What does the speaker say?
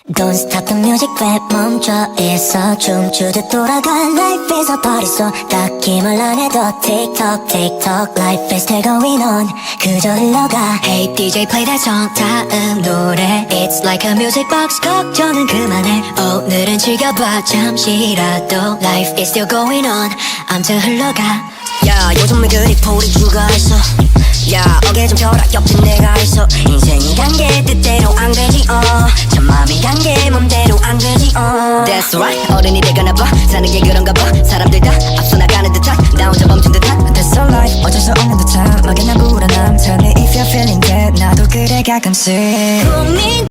Don't stop the music 왜 멈춰 있어 춤추듯 돌아가 Life is a party so 딱히 말 안 해도 TikTok TikTok Life is still going on 그저 흘러가 Hey DJ play that song 다음 노래 It's like a music box 걱정은 그만해 오늘은 즐겨봐 잠시라도 Life is still going on 암튼 흘러가 야 요즘 왜 그리 풀이 죽어있어 야 어깨 좀 펴라 옆에 내가 있어 인생이 간 게 뜻대로 안 되지 참 맘이 간 게 맘대로 안 되지 That's right 어른이 되거나 봐 사는 게 그런가 봐 사람들 다 앞서 나가는 듯한 나 혼자 멈춘 듯한 That's so life 어쩔 수 없는 듯한 막연한 불안함 Tell me if you're feeling that 나도 그래 가끔씩